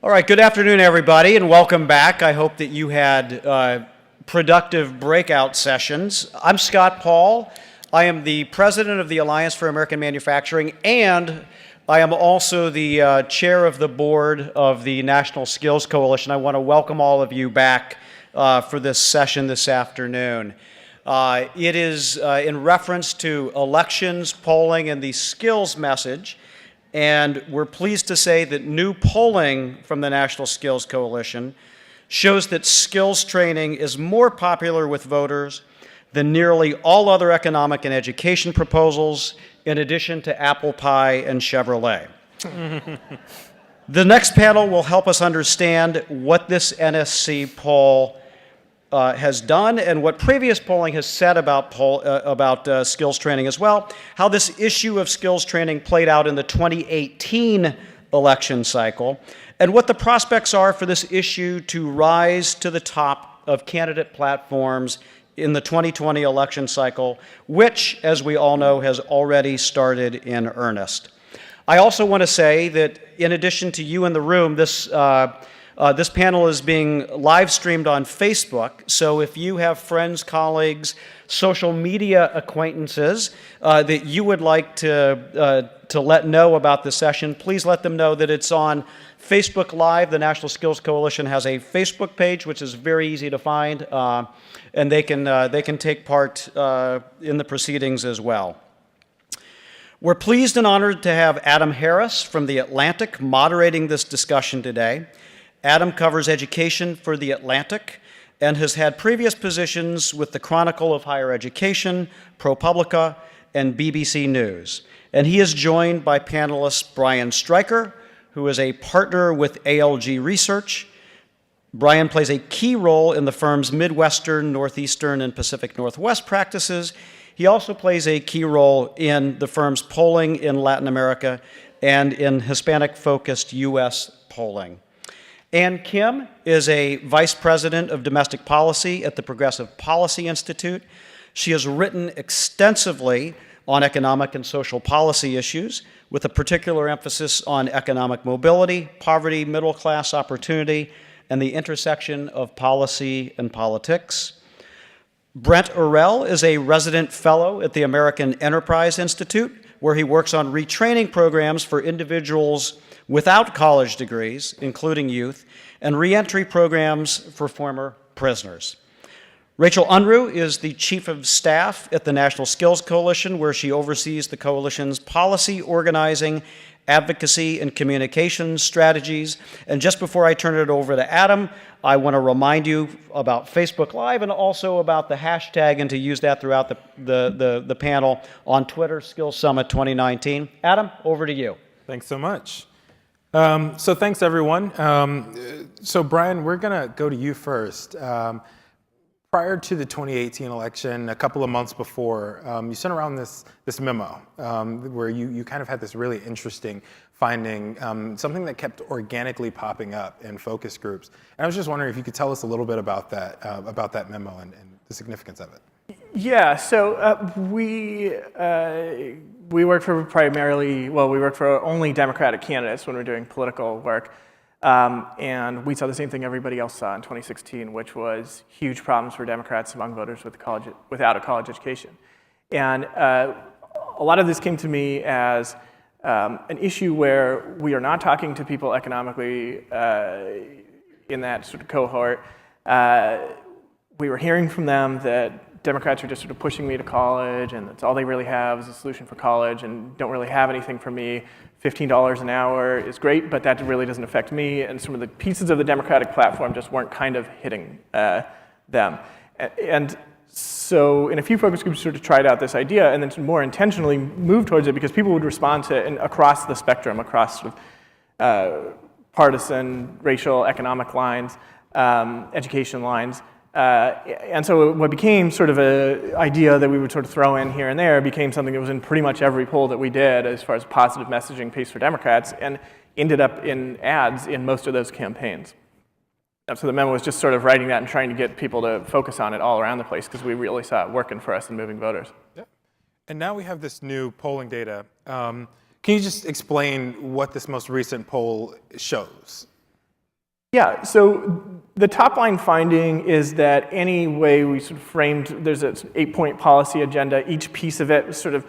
All right, good afternoon, everybody, and welcome back. I hope that you had productive breakout sessions. I'm Scott Paul. I am the president of the Alliance for American Manufacturing, and I am also the chair of the board of the National Skills Coalition. I want to welcome all of you back for this session this afternoon. It is in reference to elections, polling, and the skills message. And we're pleased to say that new polling from the National Skills Coalition shows that skills training is more popular with voters than nearly all other economic and education proposals, in addition to apple pie and Chevrolet. The next panel will help us understand what this NSC poll has done and what previous polling has said about skills training as well, how this issue of skills training played out in the 2018 election cycle, and what the prospects are for this issue to rise to the top of candidate platforms in the 2020 election cycle, which, as we all know, has already started in earnest. I also want to say that in addition to you in the room, this panel is being live streamed on Facebook, so if you have friends, colleagues, social media acquaintances that you would like to let know about the session, please let them know that it's on Facebook Live. The National Skills Coalition has a Facebook page, which is very easy to find, and they can take part in the proceedings as well. We're pleased and honored to have Adam Harris from The Atlantic moderating this discussion today. Adam covers education for The Atlantic and has had previous positions with the Chronicle of Higher Education, ProPublica, and BBC News. And he is joined by panelist Brian Stryker, who is a partner with ALG Research. Brian plays a key role in the firm's Midwestern, Northeastern, and Pacific Northwest practices. He also plays a key role in the firm's polling in Latin America and in Hispanic-focused U.S. polling. Ann Kim is a vice president of domestic policy at the Progressive Policy Institute. She has written extensively on economic and social policy issues, with a particular emphasis on economic mobility, poverty, middle-class opportunity, and the intersection of policy and politics. Brent Orrell is a resident fellow at the American Enterprise Institute, where he works on retraining programs for individuals without college degrees, including youth, and reentry programs for former prisoners. Rachel Unruh is the Chief of Staff at the National Skills Coalition, where she oversees the coalition's policy organizing, advocacy, and communications strategies. And just before I turn it over to Adam, I want to remind you about Facebook Live and also about the hashtag, and to use that throughout the panel on Twitter, Skills Summit 2019. Adam, over to you. Thanks so much. So thanks, everyone. So Brian, we're going to go to you first. Prior to the 2018 election, a couple of months before, you sent around this memo where you kind of had this really interesting finding, something that kept organically popping up in focus groups. And I was just wondering if you could tell us a little bit about that memo and the significance of it. Yeah, so we work for we work for only Democratic candidates when we're doing political work. And we saw the same thing everybody else saw in 2016, which was huge problems for Democrats among voters without a college education. And a lot of this came to me as an issue where we are not talking to people economically in that sort of cohort. We were hearing from them that Democrats are just sort of pushing me to college, and that's all they really have is a solution for college, and don't really have anything for me. $15 an hour is great, but that really doesn't affect me, and some of the pieces of the Democratic platform just weren't kind of hitting them. And so in a few focus groups sort of tried out this idea, and then more intentionally moved towards it because people would respond to it across the spectrum, across sort of partisan, racial, economic lines, education lines. And so what became sort of an idea that we would sort of throw in here and there became something that was in pretty much every poll that we did as far as positive messaging piece for Democrats, and ended up in ads in most of those campaigns. And so the memo was just sort of writing that and trying to get people to focus on it all around the place because we really saw it working for us in moving voters. Yep. And now we have this new polling data. Can you just explain what this most recent poll shows? Yeah, so the top line finding is that any way we sort of framed, there's an 8-point policy agenda, each piece of it was sort of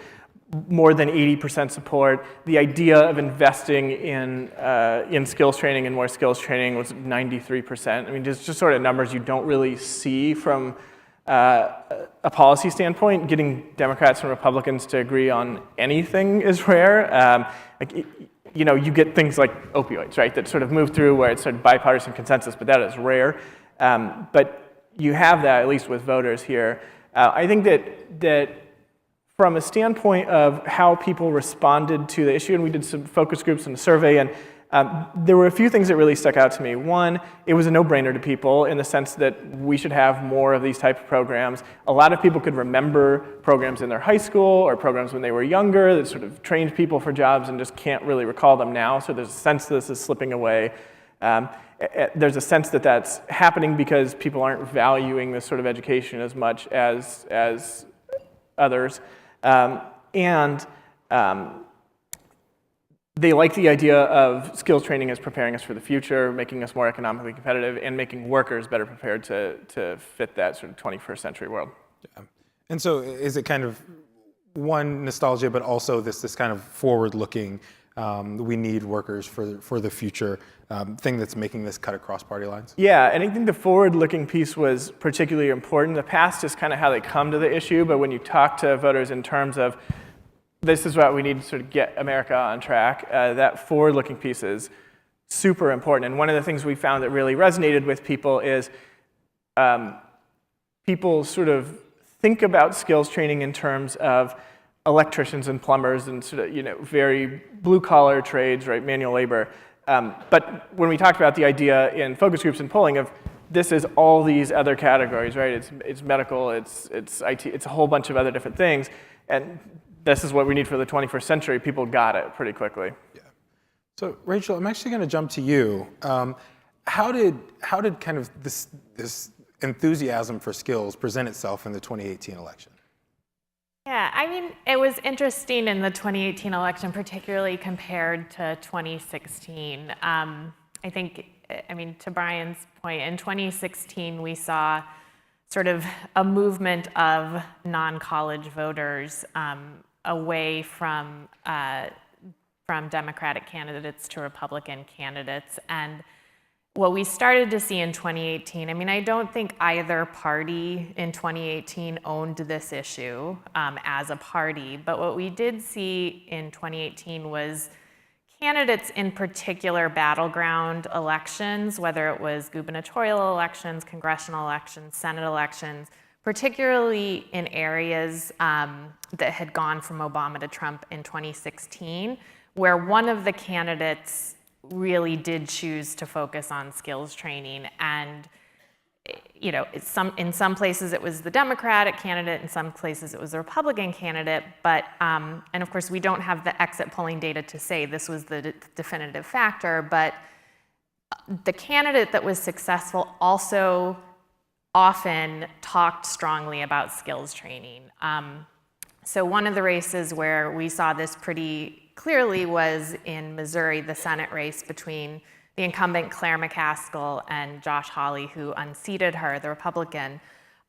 more than 80% support. The idea of investing in skills training and more skills training was 93%. I mean, just sort of numbers you don't really see from a policy standpoint. Getting Democrats and Republicans to agree on anything is rare. You get things like opioids, right, that sort of move through where it's sort of bipartisan consensus, but that is rare. But you have that, at least with voters here. I think that from a standpoint of how people responded to the issue, and we did some focus groups and a survey, and there were a few things that really stuck out to me. One, it was a no-brainer to people in the sense that we should have more of these type of programs. A lot of people could remember programs in their high school or programs when they were younger that sort of trained people for jobs and just can't really recall them now. So there's a sense that this is slipping away. There's a sense that that's happening because people aren't valuing this sort of education as much as others. They like the idea of skills training as preparing us for the future, making us more economically competitive, and making workers better prepared to fit that sort of 21st century world. Yeah. And so is it kind of one, nostalgia, but also this kind of forward-looking, we need workers for the future thing that's making this cut across party lines? Yeah, and I think the forward-looking piece was particularly important. The past is kind of how they come to the issue, but when you talk to voters in terms of this is what we need to sort of get America on track, that forward-looking piece is super important. And one of the things we found that really resonated with people is people sort of think about skills training in terms of electricians and plumbers and sort of, very blue-collar trades, right, manual labor. But when we talked about the idea in focus groups and polling of this is all these other categories, right? It's medical, it's IT, it's a whole bunch of other different things, and this is what we need for the 21st century. People got it pretty quickly. Yeah. So Rachel, I'm actually going to jump to you. How did kind of this enthusiasm for skills present itself in the 2018 election? Yeah, I mean, it was interesting in the 2018 election, particularly compared to 2016. I think, to Brian's point, in 2016 we saw sort of a movement of non-college voters away from Democratic candidates to Republican candidates. And what we started to see in 2018, I don't think either party in 2018 owned this issue as a party, but what we did see in 2018 was candidates in particular battleground elections, whether it was gubernatorial elections, congressional elections, Senate elections, particularly in areas that had gone from Obama to Trump in 2016, where one of the candidates really did choose to focus on skills training. And in some places it was the Democratic candidate, in some places it was the Republican candidate, but, and of course we don't have the exit polling data to say this was the definitive factor, but the candidate that was successful also often talked strongly about skills training. So one of the races where we saw this pretty clearly was in Missouri, the Senate race between the incumbent Claire McCaskill and Josh Hawley, who unseated her, the Republican.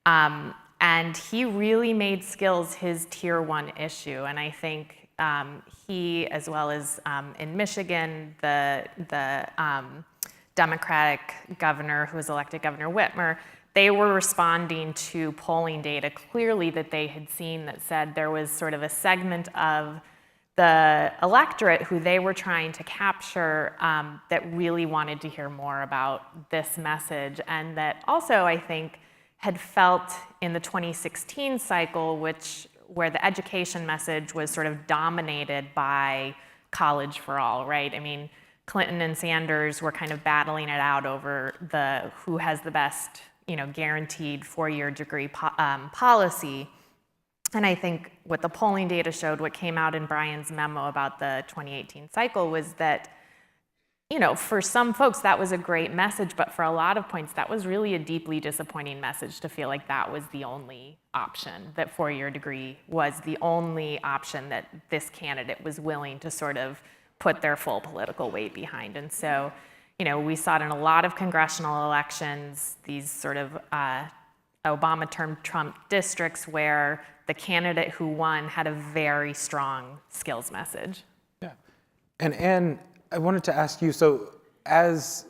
And he really made skills his tier 1 issue. And I think he, as well as in Michigan, the Democratic governor who was elected, Governor Whitmer, they were responding to polling data clearly that they had seen that said there was sort of a segment of the electorate who they were trying to capture that really wanted to hear more about this message, and that also, I think, had felt in the 2016 cycle, where the education message was sort of dominated by college for all, right? Clinton and Sanders were kind of battling it out over who has the best, guaranteed 4-year degree policy. And I think what the polling data showed, what came out in Brian's memo about the 2018 cycle, was that, for some folks that was a great message, but for a lot of points that was really a deeply disappointing message to feel like that was the only option, that 4-year degree was the only option that this candidate was willing to sort of put their full political weight behind. And so, we saw it in a lot of congressional elections, these sort of Obama term Trump districts where the candidate who won had a very strong skills message. Yeah. And Anne, I wanted to ask you, so as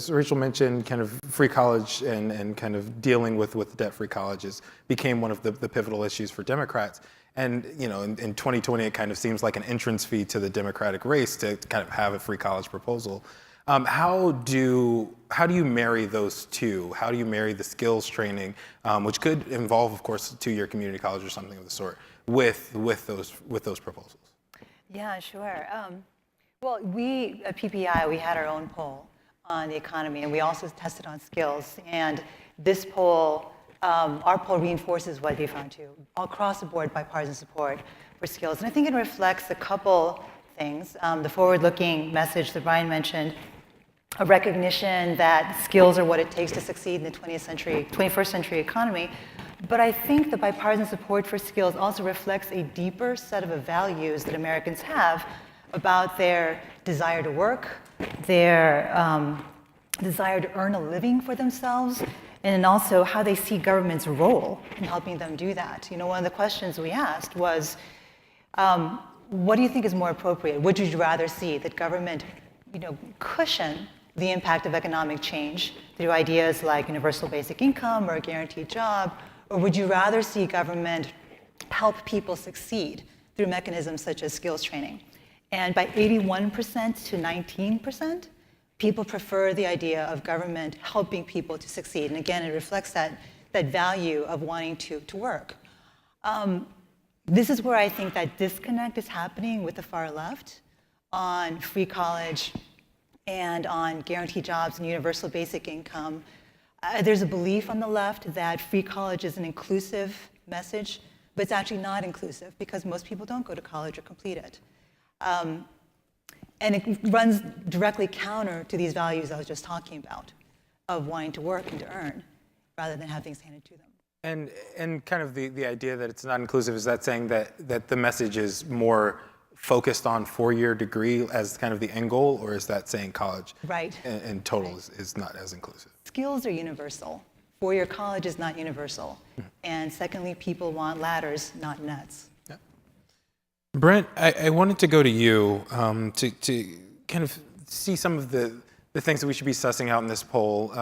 Rachel mentioned, kind of free college and kind of dealing with debt-free colleges became one of the pivotal issues for Democrats. And in 2020, it kind of seems like an entrance fee to the Democratic race to kind of have a free college proposal. How do you marry those two? How do you marry the skills training, which could involve, of course, a two-year community college or something of the sort, with those proposals? Yeah, sure. Well, we at PPI, we had our own poll on the economy, and we also tested on skills. And this poll, our poll reinforces what they found too. Across the board, bipartisan support for skills. And I think it reflects a couple things. The forward-looking message that Brian mentioned, a recognition that skills are what it takes to succeed in the 21st century economy. But I think the bipartisan support for skills also reflects a deeper set of values that Americans have about their desire to work, their desire to earn a living for themselves, and also how they see government's role in helping them do that. One of the questions we asked was, what do you think is more appropriate? Would you rather see that government, cushion the impact of economic change through ideas like universal basic income or a guaranteed job, or would you rather see government help people succeed through mechanisms such as skills training? And by 81% to 19%, people prefer the idea of government helping people to succeed. And again, it reflects that value of wanting to work. This is where I think that disconnect is happening with the far left on free college and on guaranteed jobs and universal basic income. There's a belief on the left that free college is an inclusive message, but it's actually not inclusive because most people don't go to college or complete it. And it runs directly counter to these values I was just talking about of wanting to work and to earn rather than have things handed to them. And kind of the idea that it's not inclusive, is that saying that the message is more focused on four-year degree as kind of the end goal, or is that saying college right. in total is not as inclusive? Skills are universal. Four-year college is not universal. And secondly, people want ladders, not nets. Yeah. Brent, I wanted to go to you to kind of see some of the things that we should be sussing out in this poll.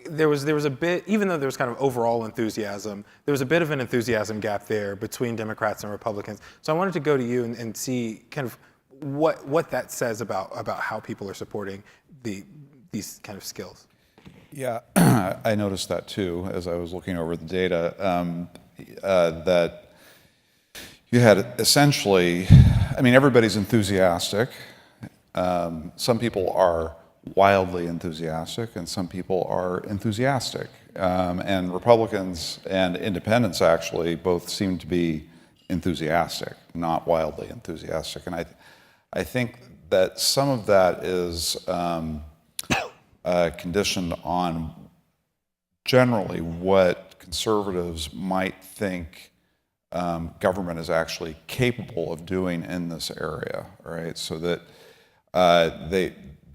There was a bit, even though there was kind of overall enthusiasm, there was a bit of an enthusiasm gap there between Democrats and Republicans. So I wanted to go to you and see kind of what that says about how people are supporting these kind of skills. Yeah, I noticed that too as I was looking over the data, that you had essentially, everybody's enthusiastic. Some people are wildly enthusiastic, and some people are enthusiastic. And Republicans and independents actually both seem to be enthusiastic, not wildly enthusiastic. And I think that some of that is conditioned on generally what conservatives might think government is actually capable of doing in this area, right? So that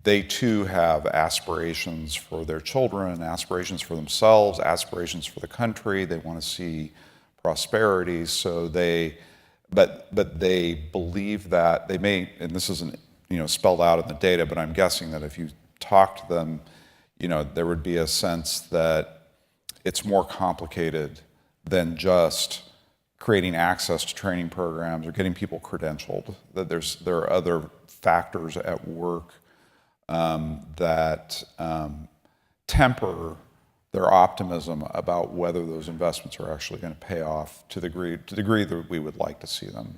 they too have aspirations for their children, aspirations for themselves, aspirations for the country. They want to see prosperity. So but they believe that they may, and this isn't spelled out in the data, but I'm guessing that if you talk to them, there would be a sense that it's more complicated than just creating access to training programs or getting people credentialed. That there are other factors at work that temper their optimism about whether those investments are actually going to pay off to the degree that we would like to see them.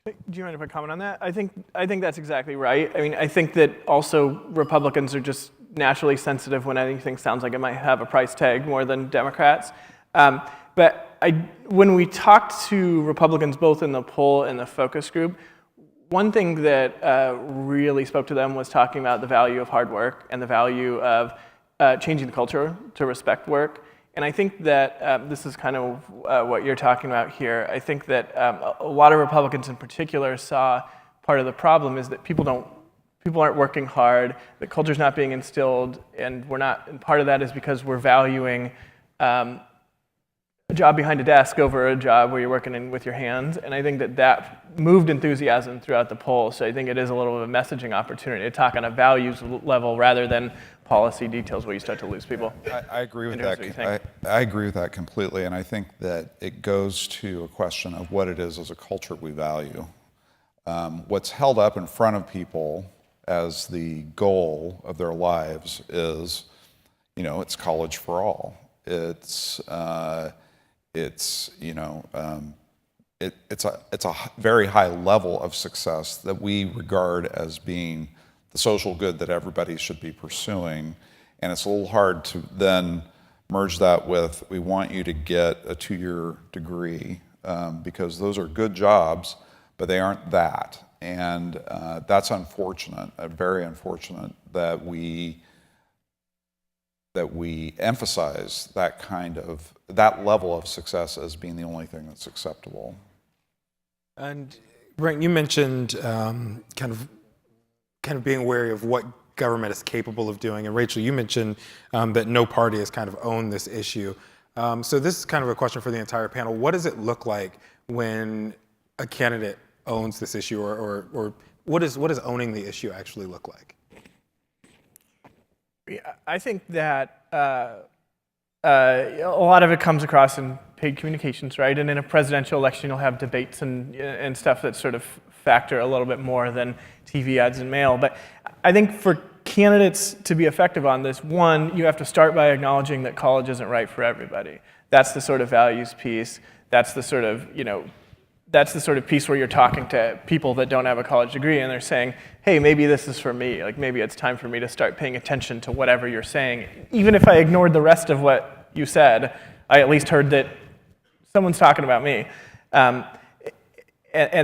Do you mind if I comment on that? I think that's exactly right. I think that also Republicans are just naturally sensitive when anything sounds like it might have a price tag more than Democrats. But when we talked to Republicans both in the poll and the focus group, one thing that really spoke to them was talking about the value of hard work and the value of changing the culture to respect work. And I think that this is kind of what you're talking about here. I think that a lot of Republicans in particular saw part of the problem is that people people aren't working hard, the culture's not being instilled, and and part of that is because we're valuing a job behind a desk over a job where you're working with your hands. And I think that moved enthusiasm throughout the poll. So I think it is a little bit of a messaging opportunity to talk on a values level rather than policy details where you start to lose people. I agree with that. I agree with that completely, and I think that it goes to a question of what it is as a culture we value. What's held up in front of people as the goal of their lives is, it's college for all. It's a very high level of success that we regard as being the social good that everybody should be pursuing. And it's a little hard to then merge that with, we want you to get a 2-year degree, because those are good jobs, but they aren't that. And that's unfortunate, very unfortunate that we emphasize that level of success as being the only thing that's acceptable. And Brent, you mentioned kind of being wary of what government is capable of doing. And Rachel, you mentioned that no party has kind of owned this issue. So this is kind of a question for the entire panel. What does it look like when a candidate owns this issue, or what does owning the issue actually look like? I think that a lot of it comes across in paid communications, right? And in a presidential election, you'll have debates and stuff that sort of factor a little bit more than TV ads and mail. But I think for candidates to be effective on this, one, you have to start by acknowledging that college isn't right for everybody. That's the sort of values piece. That's the sort of, that's the sort of piece where you're talking to people that don't have a college degree and they're saying, hey, maybe this is for me. Like, maybe it's time for me to start paying attention to whatever you're saying. Even if I ignored the rest of what you said, I at least heard that someone's talking about me. And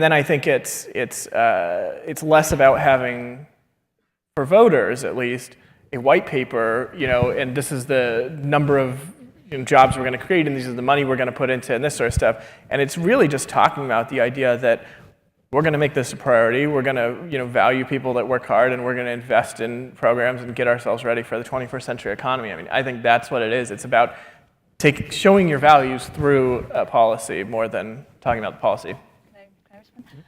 then I think it's less about having, for voters at least, a white paper, and this is the number of jobs we're going to create, and these are the money we're going to put into, and this sort of stuff. And it's really just talking about the idea that we're going to make this a priority. We're going to, value people that work hard, and we're going to invest in programs and get ourselves ready for the 21st century economy. I mean, I think that's what it is. It's about showing your values through a policy more than talking about the policy. Can I respond?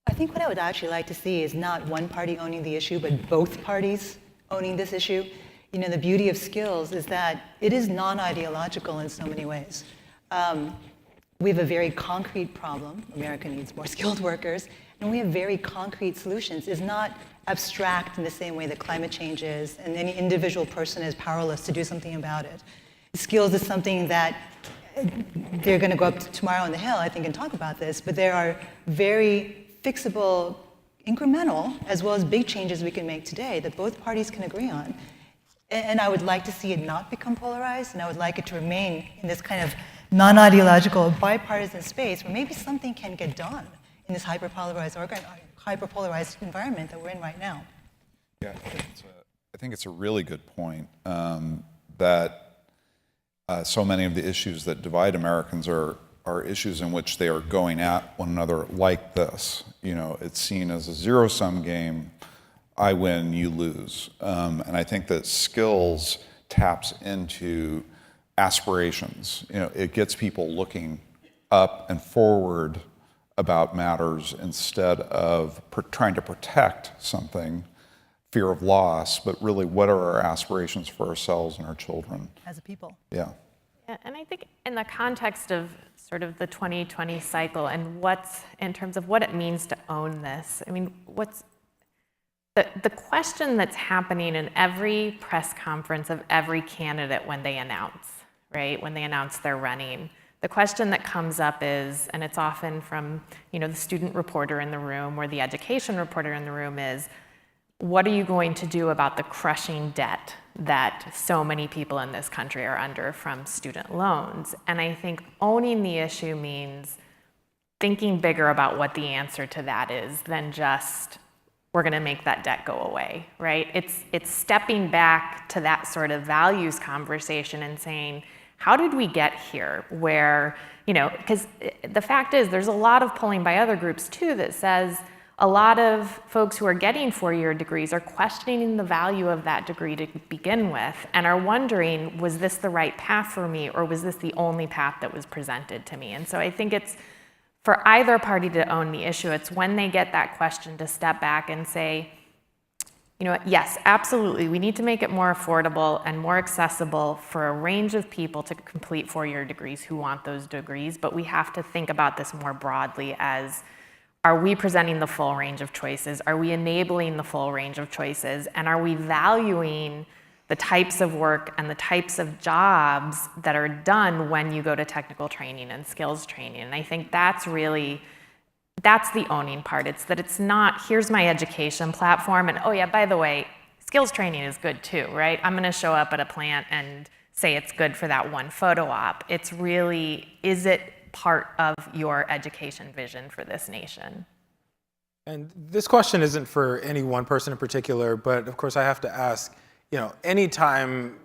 I think what I would actually like to see is not one party owning the issue, but both parties owning this issue. The beauty of skills is that it is non-ideological in so many ways. We have a very concrete problem. America needs more skilled workers, and we have very concrete solutions. It's not abstract in the same way that climate change is, and any individual person is powerless to do something about it. Skills is something that they're going to go up tomorrow on the Hill, I think, and talk about this, but there are very fixable, incremental, as well as big changes we can make today that both parties can agree on. And I would like to see it not become polarized, and I would like it to remain in this kind of non-ideological, bipartisan space where maybe something can get done in this hyper-polarized environment that we're in right now. Yeah, I think it's a really good point that so many of the issues that divide Americans are issues in which they are going at one another like this. It's seen as a zero-sum game. I win, you lose. And I think that skills taps into aspirations. It gets people looking up and forward about matters instead of trying to protect something, fear of loss, but really what are our aspirations for ourselves and our children? As a people. Yeah. Yeah, and I think in the context of sort of the 2020 cycle and in terms of what it means to own this, I mean, the question that's happening in every press conference of every candidate when they announce, right? When they announce they're running, the question that comes up is, and it's often from, the student reporter in the room or the education reporter in the room is, what are you going to do about the crushing debt that so many people in this country are under from student loans? And I think owning the issue means thinking bigger about what the answer to that is than just, we're going to make that debt go away, right? It's stepping back to that sort of values conversation and saying, how did we get here? Where, because the fact is, there's a lot of polling by other groups too that says, a lot of folks who are getting four-year degrees are questioning the value of that degree to begin with and are wondering, was this the right path for me, or was this the only path that was presented to me? And so I think it's for either party to own the issue. It's when they get that question to step back and say, you know, yes, absolutely, we need to make it more affordable and more accessible for a range of people to complete four-year degrees who want those degrees, but we have to think about this more broadly as, are we presenting the full range of choices? Are we enabling the full range of choices? And are we valuing the types of work and the types of jobs that are done when you go to technical training and skills training? And I think that's really, that's the owning part. It's that it's not, here's my education platform, and oh yeah, by the way, skills training is good too, right? I'm gonna show up at a plant and say it's good for that one photo op. It's really, is it part of your education vision for this nation? And this question isn't for any one person in particular, but of course I have to ask, you know, anytime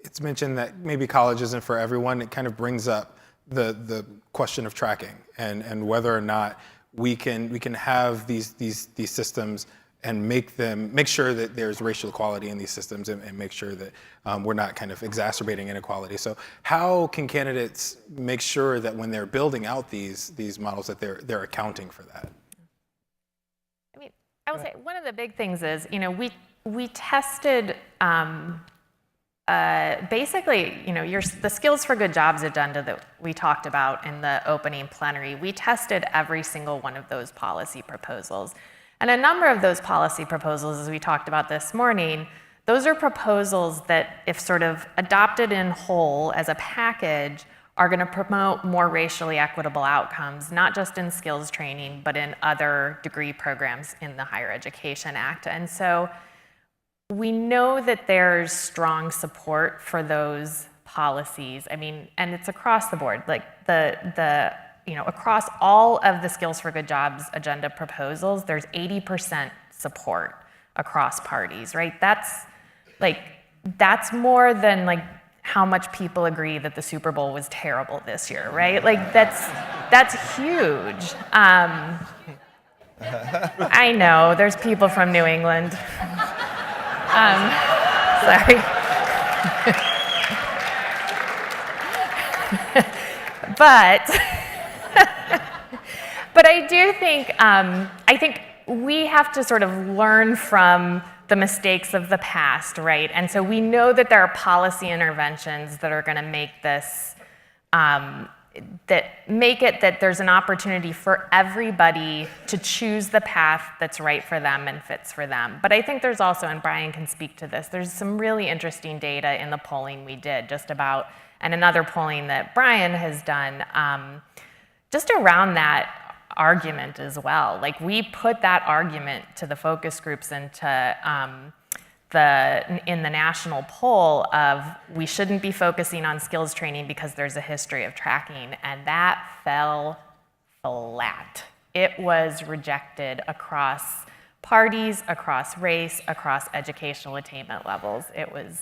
it's mentioned that maybe college isn't for everyone, it kind of brings up the question of tracking and whether or not we can have these systems and make sure that there's racial equality in these systems and make sure that we're not kind of exacerbating inequality. So how can candidates make sure that when they're building out these models that they're accounting for that? I mean, I would say one of the big things is, you know, we tested basically, you know, the Skills for Good Jobs agenda that we talked about in the opening plenary. We tested every single one of those policy proposals. And a number of those policy proposals, as we talked about this morning, those are proposals that, if sort of adopted in whole as a package, are going to promote more racially equitable outcomes, not just in skills training, but in other degree programs in the Higher Education Act. And so we know that there's strong support for those policies. I mean, and it's across the board, like you know, across all of the Skills for Good Jobs agenda proposals, there's 80% support across parties, right? That's more than like how much people agree that the Super Bowl was terrible this year, right? Like that's huge. I know, there's people from New England. Sorry. But I do think, I think we have to sort of learn from the mistakes of the past, right? And so we know that there are policy interventions that are going to make this, that make it that there's an opportunity for everybody to choose the path that's right for them and fits for them. But I think there's also, and Brian can speak to this, there's some really interesting data in the polling we did just about, and another polling that Brian has done, just around that argument as well. Like, we put that argument to the focus groups and to in the national poll of, we shouldn't be focusing on skills training because there's a history of tracking, and that fell flat. It was rejected across parties, across race, across educational attainment levels. It was,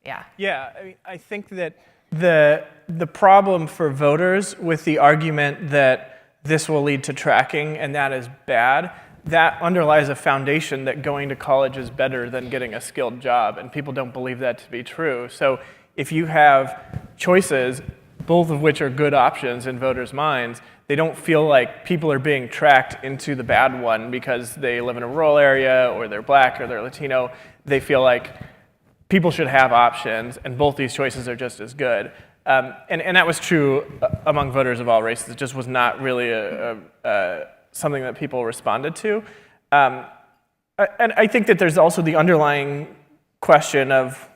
yeah. Yeah, I mean, I think that the problem for voters with the argument that this will lead to tracking and that is bad, that underlies a foundation that going to college is better than getting a skilled job, and people don't believe that to be true. So if you have choices, both of which are good options in voters' minds, they don't feel like people are being tracked into the bad one because they live in a rural area or they're black or they're Latino. They feel like people should have options, and both these choices are just as good. And that was true among voters of all races. It just was not really something that people responded to. And I think that there's also the underlying question of,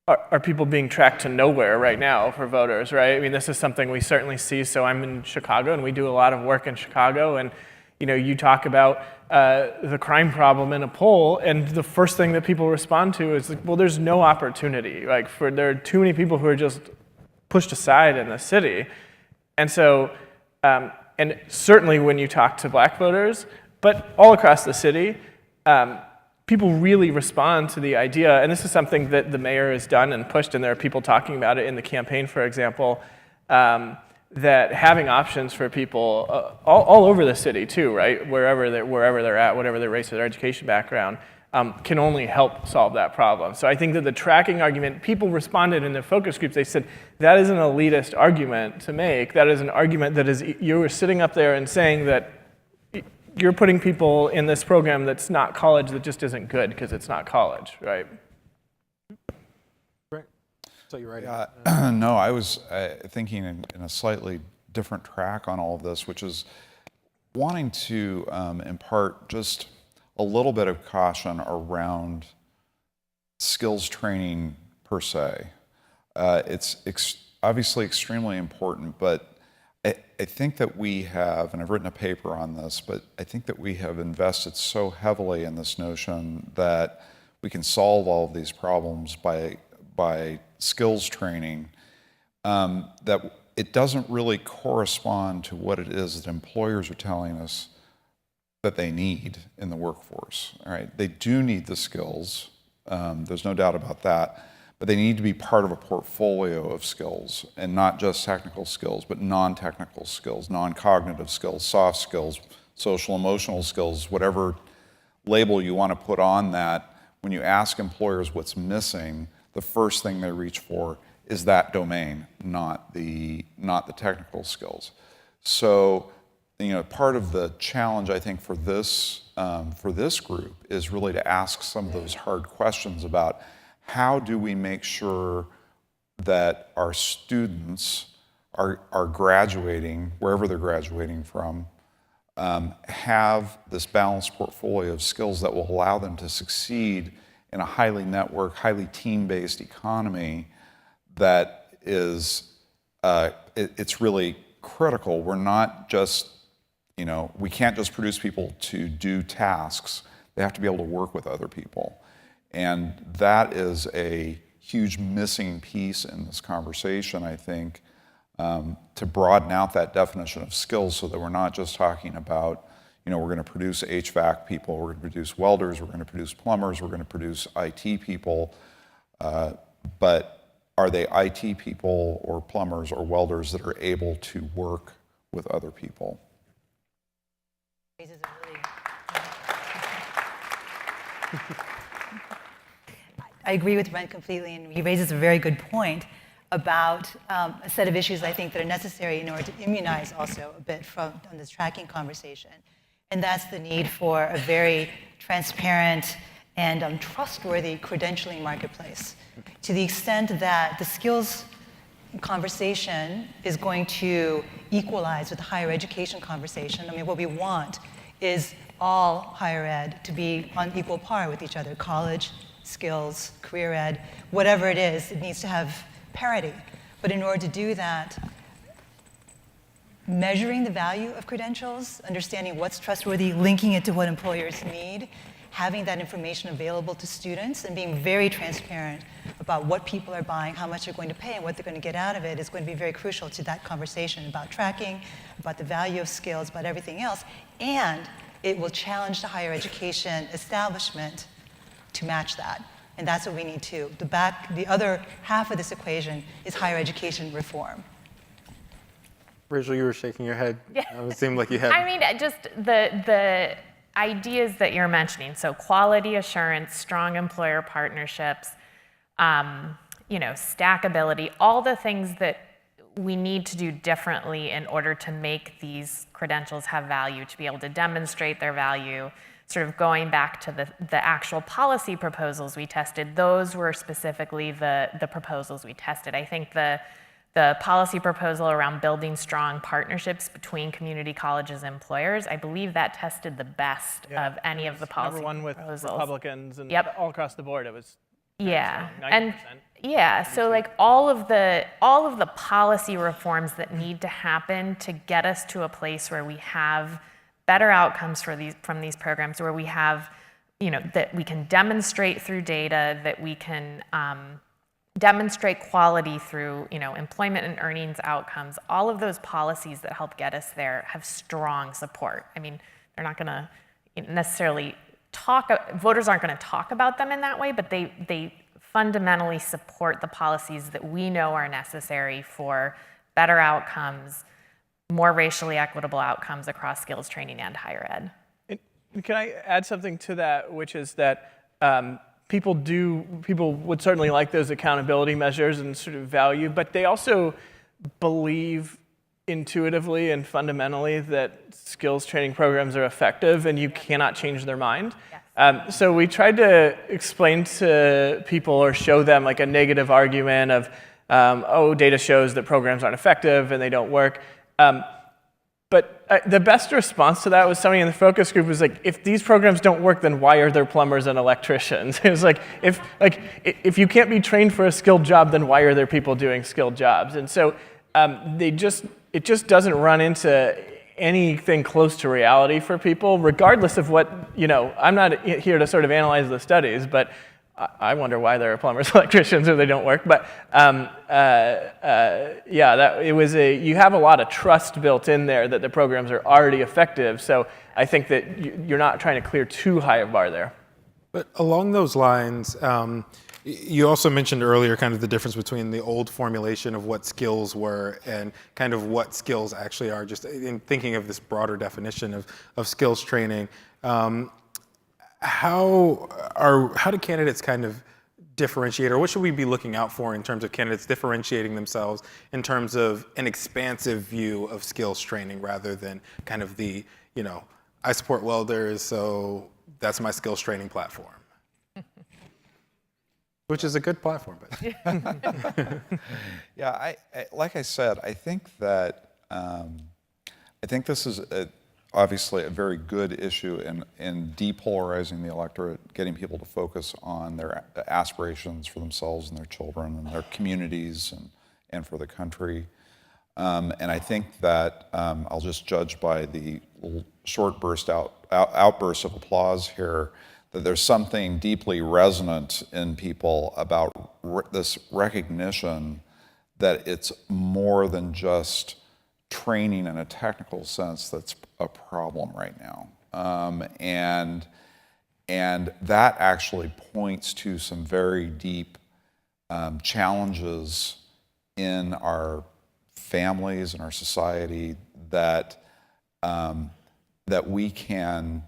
are people being tracked to nowhere right now for voters, right? I mean, this is something we certainly see. So I'm in Chicago, and we do a lot of work in Chicago, and you talk about the crime problem in a poll, and the first thing that people respond to is, like, well, there's no opportunity. Like, there are too many people who are just pushed aside in the city. And so, and certainly when you talk to black voters, but all across the city, people really respond to the idea, and this is something that the mayor has done and pushed, and there are people talking about it in the campaign, for example, that having options for people all over the city too, right? Wherever they're at, whatever their race or their education background, can only help solve that problem. So I think that the tracking argument, people responded in their focus groups, they said, that is an elitist argument to make. That is an argument that is, you're sitting up there and saying that you're putting people in this program that's not college, that just isn't good because it's not college, right? Brent, so you're right. No, I was thinking in a slightly different track on all of this, which is wanting to impart just a little bit of caution around skills training per se. It's obviously extremely important, but I think that we have, and I've written a paper on this, but I think that we have invested so heavily in this notion that we can solve all of these problems by skills training, that it doesn't really correspond to what it is that employers are telling us that they need in the workforce. All right, they do need the skills. There's no doubt about that. But they need to be part of a portfolio of skills, and not just technical skills, but non-technical skills, non-cognitive skills, soft skills, social emotional skills, whatever label you want to put on that. When you ask employers what's missing, the first thing they reach for is that domain, not the technical skills. So, part of the challenge, I think, for this group is really to ask some of those hard questions about how do we make sure that our students are graduating, wherever they're graduating from, have this balanced portfolio of skills that will allow them to succeed in a highly networked, highly team-based economy that is, it's really critical. We're not just, we can't just produce people to do tasks. They have to be able to work with other people. And that is a huge missing piece in this conversation, I think, to broaden out that definition of skills so that we're not just talking about, we're going to produce HVAC people, we're going to produce welders, we're going to produce plumbers, we're going to produce IT people, but are they IT people or plumbers or welders that are able to work with other people? I agree with Brent completely, and he raises a very good point about a set of issues I think that are necessary in order to immunize also a bit on this tracking conversation. And that's the need for a very transparent and trustworthy credentialing marketplace. To the extent that the skills conversation is going to equalize with the higher education conversation, what we want is all higher ed to be on equal par with each other, college, skills, career ed, whatever it is, it needs to have parity. But in order to do that, measuring the value of credentials, understanding what's trustworthy, linking it to what employers need, having that information available to students, and being very transparent about what people are buying, how much they're going to pay, and what they're going to get out of it is going to be very crucial to that conversation about tracking, about the value of skills, about everything else. And it will challenge the higher education establishment to match that. And that's what we need too. The other half of this equation is higher education reform. Rachel, you were shaking your head. Yeah. It seemed like you had. Just the ideas that you're mentioning. So quality assurance, strong employer partnerships, stackability, all the things that we need to do differently in order to make these credentials have value, to be able to demonstrate their value. Sort of going back to the actual policy proposals we tested, those were specifically the proposals we tested. I think the policy proposal around building strong partnerships between community colleges and employers, I believe that tested the best of any of the policy proposals. Number one with Republicans and Yep. all across the board, it was 90%. And so like all of the policy reforms that need to happen to get us to a place where we have better outcomes from these programs, where we have, that we can demonstrate through data, that we can demonstrate quality through, employment and earnings outcomes. All of those policies that help get us there have strong support. They're not going to necessarily voters aren't going to talk about them in that way, but they fundamentally support the policies that we know are necessary for better outcomes, more racially equitable outcomes across skills training and higher ed. And can I add something to that, which is that people would certainly like those accountability measures and sort of value, but they also believe intuitively and fundamentally that skills training programs are effective and you cannot change their mind. Yes. So we tried to explain to people or show them like a negative argument of, data shows that programs aren't effective and they don't work. But the best response to that was somebody in the focus group was like, if these programs don't work, then why are there plumbers and electricians? It was like, if you can't be trained for a skilled job, then why are there people doing skilled jobs? And so it just doesn't run into anything close to reality for people, regardless of what, I'm not here to sort of analyze the studies, but I wonder why there are plumbers, electricians, if they don't work. But you have a lot of trust built in there that the programs are already effective. So I think that you're not trying to clear too high a bar there. But along those lines, you also mentioned earlier kind of the difference between the old formulation of what skills were and kind of what skills actually are, just in thinking of this broader definition of skills training. How do candidates kind of differentiate, or what should we be looking out for in terms of candidates differentiating themselves in terms of an expansive view of skills training rather than kind of the, I support welders, so that's my skills training platform? Which is a good platform. But Yeah, I like I said, I think that this is obviously a very good issue in depolarizing the electorate, getting people to focus on their aspirations for themselves and their children and their communities and for the country. And I think that I'll just judge by the little short outburst of applause here that there's something deeply resonant in people about this recognition that it's more than just training in a technical sense that's a problem right now. And that actually points to some very deep challenges in our families and our society that we can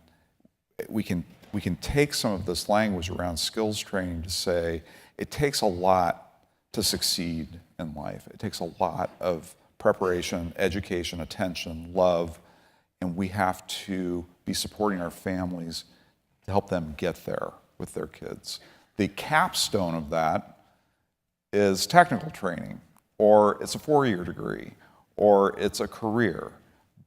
take some of this language around skills training to say it takes a lot to succeed in life. It takes a lot of preparation, education, attention, love, and we have to be supporting our families to help them get there with their kids. The capstone of that is technical training, or it's a 4-year degree, or it's a career,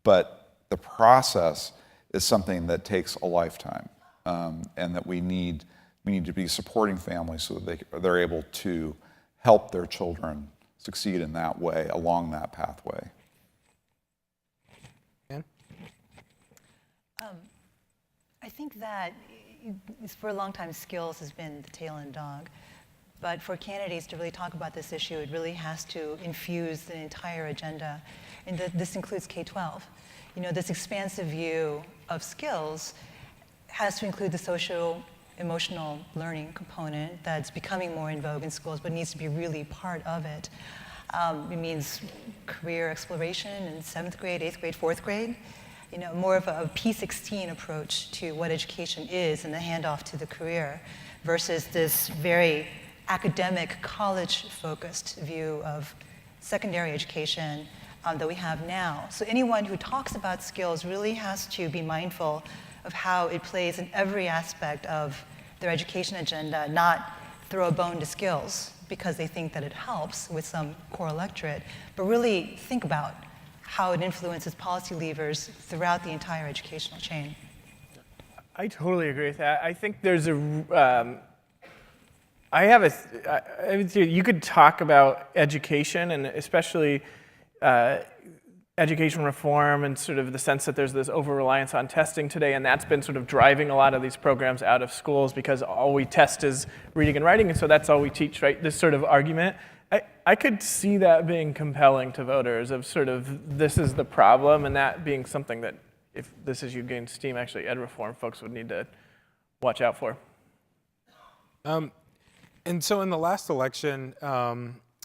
but the process is something that takes a lifetime, and that we need to be supporting families so that they're able to help their children succeed in that way, along that pathway. Ann? I think that for a long time, skills has been the tail end dog. But for candidates to really talk about this issue, it really has to infuse the entire agenda. And this includes K-12. This expansive view of skills has to include the social emotional learning component that's becoming more in vogue in schools, but needs to be really part of it. It means career exploration in 7th grade, 8th grade, 4th grade. More of a P16 approach to what education is and the handoff to the career versus this very academic, college-focused view of secondary education that we have now. So anyone who talks about skills really has to be mindful of how it plays in every aspect of their education agenda, not throw a bone to skills because they think that it helps with some core electorate, but really think about how it influences policy levers throughout the entire educational chain. I totally agree with that. I think there's you could talk about education and especially education reform and sort of the sense that there's this over-reliance on testing today, and that's been sort of driving a lot of these programs out of schools because all we test is reading and writing, and so that's all we teach, right? This sort of argument. I could see that being compelling to voters of sort of this is the problem, and that being something that if this issue gained steam, actually ed reform folks would need to watch out for. And so in the last election,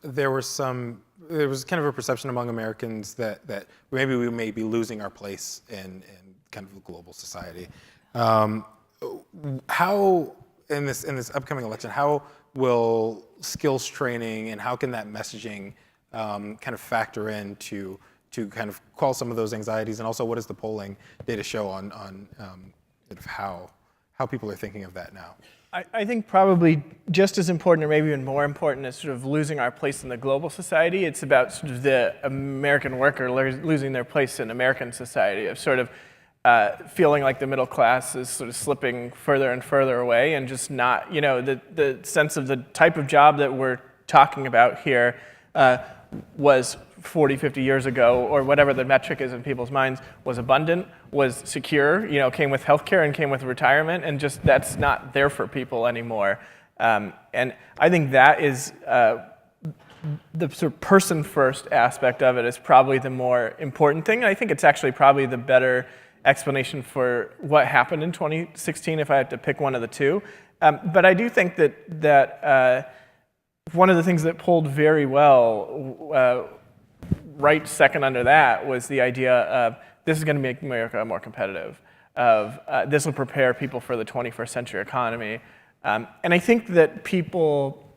there were some there was kind of a perception among Americans that maybe we may be losing our place in kind of a global society. How in this upcoming election, how will skills training and how can that messaging kind of factor in to kind of quell some of those anxieties, and also what does the polling data show on sort of how people are thinking of that now? I think probably just as important, or maybe even more important, as sort of losing our place in the global society. It's about sort of the American worker losing their place in American society, of sort of feeling like the middle class is sort of slipping further and further away, and just not, the sense of the type of job that we're talking about here was 40, 50 years ago, or whatever the metric is in people's minds, was abundant, was secure, came with healthcare and came with retirement, and just that's not there for people anymore. And I think that is the sort of person-first aspect of it is probably the more important thing. And I think it's actually probably the better explanation for what happened in 2016 if I had to pick one of the two. But I do think that one of the things that polled very well right second under that was the idea of this is going to make America more competitive, of this will prepare people for the 21st century economy. And I think that people,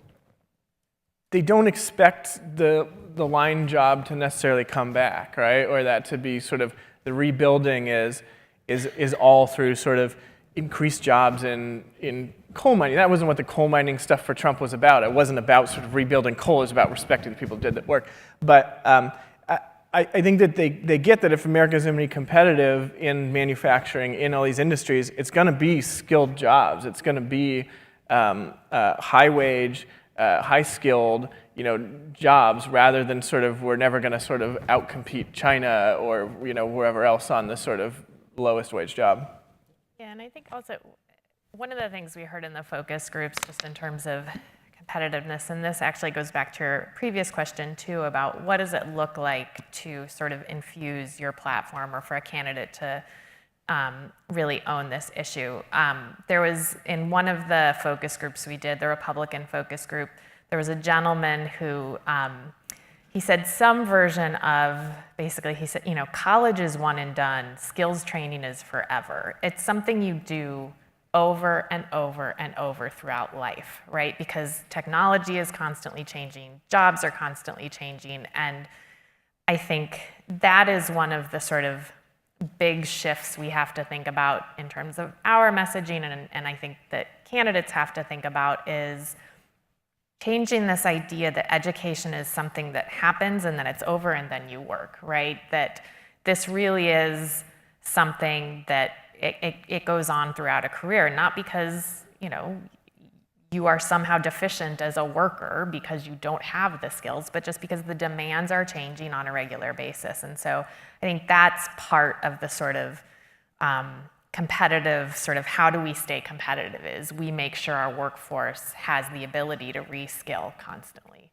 they don't expect the line job to necessarily come back, right? Or that to be sort of the rebuilding is all through sort of increased jobs in coal mining. That wasn't what the coal mining stuff for Trump was about. It wasn't about sort of rebuilding coal. It was about respecting the people who did that work. But I think that they get that if America is going to be competitive in manufacturing, in all these industries, it's going to be skilled jobs. It's going to be high wage, high skilled, jobs, rather than sort of we're never going to sort of outcompete China or wherever else on the sort of lowest wage job. Yeah, and I think also one of the things we heard in the focus groups, just in terms of competitiveness, and this actually goes back to your previous question too, about what does it look like to sort of infuse your platform or for a candidate to really own this issue. There was, in one of the focus groups we did, the Republican focus group, there was a gentleman who, he said some version of, basically he said, college is one and done, skills training is forever. It's something you do over and over and over throughout life, right? Because technology is constantly changing, jobs are constantly changing, and I think that is one of the sort of big shifts we have to think about in terms of our messaging, and I think that candidates have to think about is changing this idea that education is something that happens and then it's over and then you work, right? That this really is something that it goes on throughout a career, not because, you are somehow deficient as a worker because you don't have the skills, but just because the demands are changing on a regular basis. And so I think that's part of the sort of competitive, sort of how do we stay competitive, is we make sure our workforce has the ability to reskill constantly.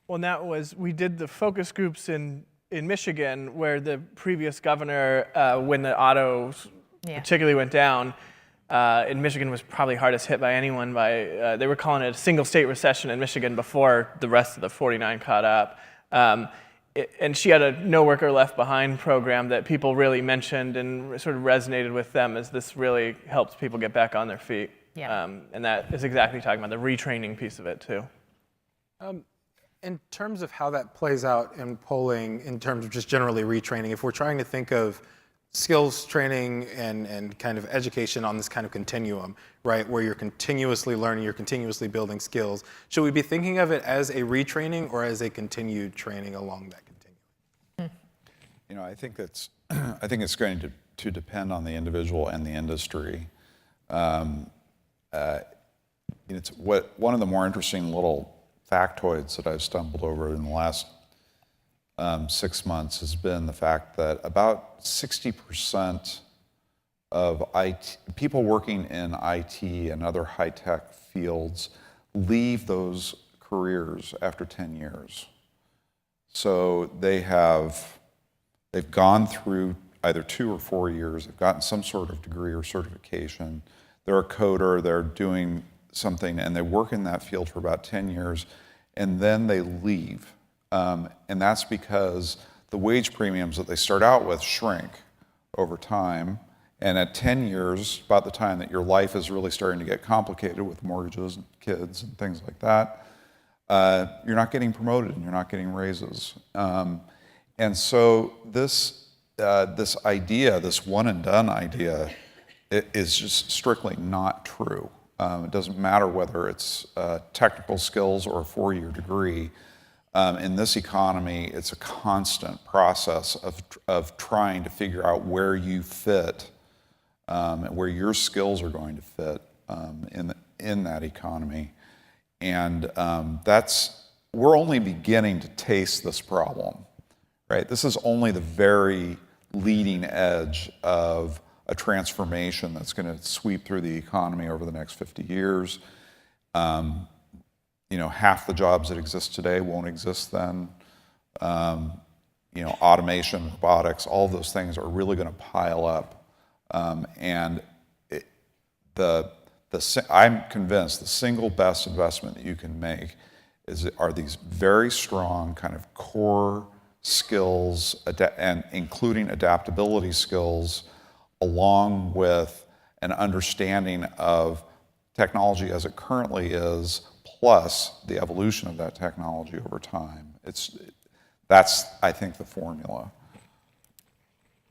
Well, and that was, we did the focus groups in Michigan where the previous governor, when the auto particularly went down, in Michigan was probably hardest hit by anyone by, they were calling it a single state recession in Michigan before the rest of the 49 caught up. And she had a No Worker Left Behind program that people really mentioned and sort of resonated with them as this really helps people get back on their feet. Yeah. And that is exactly talking about the retraining piece of it too. In terms of how that plays out in polling, in terms of just generally retraining, if we're trying to think of skills training and kind of education on this kind of continuum, right, where you're continuously learning, you're continuously building skills, should we be thinking of it as a retraining or as a continued training along that continuum? I think it's going to depend on the individual and the industry. It's one of the more interesting little factoids that I've stumbled over in the last 6 months has been the fact that about 60% of people working in IT and other high-tech fields leave those careers after 10 years. So they've gone through either 2 or 4 years, they've gotten some sort of degree or certification, they're a coder, they're doing something, and they work in that field for about 10 years, and then they leave. And that's because the wage premiums that they start out with shrink over time. And at 10 years, about the time that your life is really starting to get complicated with mortgages and kids and things like that, you're not getting promoted and you're not getting raises. And so this idea, this one and done idea, is just strictly not true. It doesn't matter whether it's technical skills or a 4-year degree. In this economy, it's a constant process of trying to figure out where you fit, where your skills are going to fit in that economy. And we're only beginning to taste this problem, right? This is only the very leading edge of a transformation that's going to sweep through the economy over the next 50 years. Half the jobs that exist today won't exist then. Automation, robotics, all of those things are really going to pile up. And I'm convinced the single best investment that you can make are these very strong kind of core skills, and including adaptability skills, along with an understanding of technology as it currently is, plus the evolution of that technology over time. That's, I think, the formula.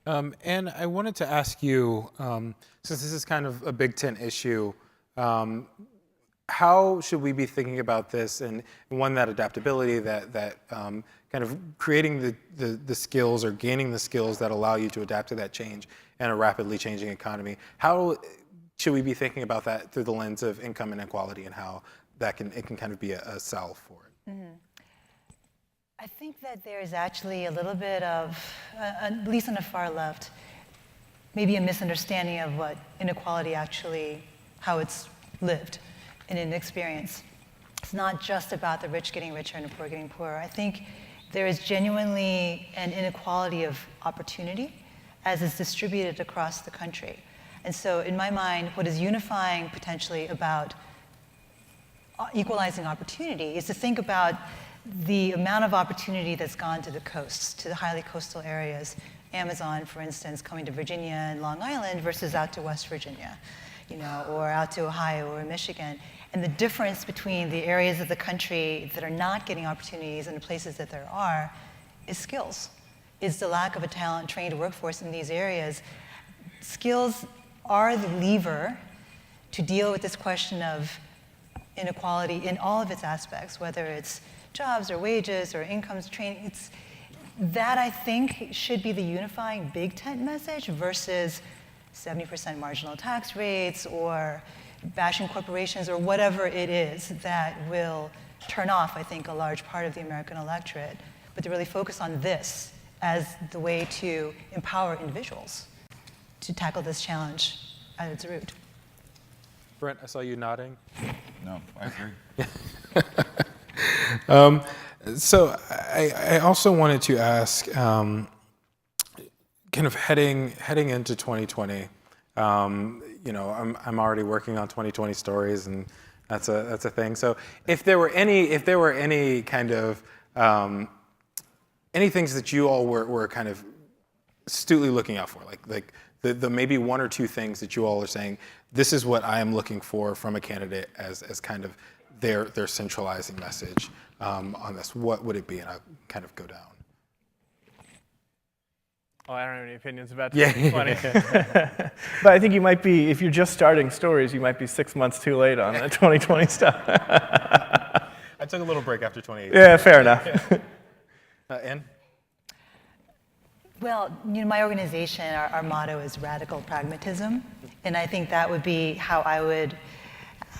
And I wanted to ask you, since this is kind of a big tent issue, how should we be thinking about this, and one, that adaptability, that kind of creating the skills or gaining the skills that allow you to adapt to that change in a rapidly changing economy? How should we be thinking about that through the lens of income inequality, and how it can kind of be a salve for it? Mm-hmm. I think that there's actually a little bit of, at least on the far left, maybe a misunderstanding of what inequality actually, how it's lived in an experience. It's not just about the rich getting richer and the poor getting poorer. I think there is genuinely an inequality of opportunity as is distributed across the country. And so in my mind, what is unifying potentially about equalizing opportunity is to think about the amount of opportunity that's gone to the coasts, to the highly coastal areas, Amazon, for instance, coming to Virginia and Long Island versus out to West Virginia, or out to Ohio or Michigan. And the difference between the areas of the country that are not getting opportunities and the places that there are is skills, is the lack of a trained workforce in these areas. Skills are the lever to deal with this question of inequality in all of its aspects, whether it's jobs or wages or incomes, training. That, I think, should be the unifying big tent message versus 70% marginal tax rates or bashing corporations or whatever it is that will turn off, I think, a large part of the American electorate. But to really focus on this as the way to empower individuals to tackle this challenge at its root. Brent, I saw you nodding. No, I agree. So I also wanted to ask, kind of heading into 2020. I'm already working on 2020 stories, and that's a thing. So if there were any kind of any things that you all were kind of astutely looking out for, like the maybe one or two things that you all are saying, this is what I am looking for from a candidate as kind of their centralizing message on this, what would it be? And I'll kind of go down. Oh, I don't have any opinions about Yeah. 2020. But I think you might be, if you're just starting stories, you might be 6 months too late on the 2020 stuff. I took a little break after 2018. Yeah, fair enough. Ann? Well, my organization, our motto is radical pragmatism, and I think that would be how I would,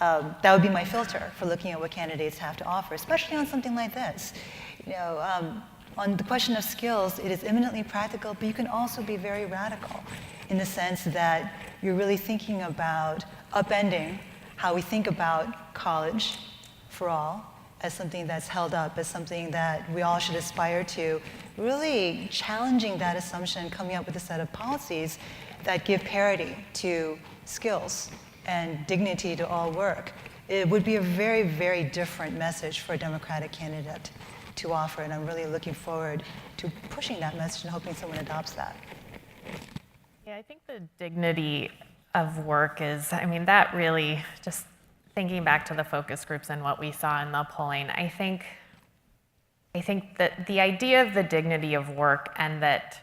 that would be my filter for looking at what candidates have to offer, especially on something like this. On the question of skills, it is eminently practical, but you can also be very radical in the sense that you're really thinking about upending how we think about college for all as something that's held up, as something that we all should aspire to, really challenging that assumption, coming up with a set of policies that give parity to skills and dignity to all work. It would be a very, very different message for a Democratic candidate to offer, and I'm really looking forward to pushing that message and hoping someone adopts that. Yeah, I think the dignity of work is, I mean, that really, just thinking back to the focus groups and what we saw in the polling, I think that the idea of the dignity of work and that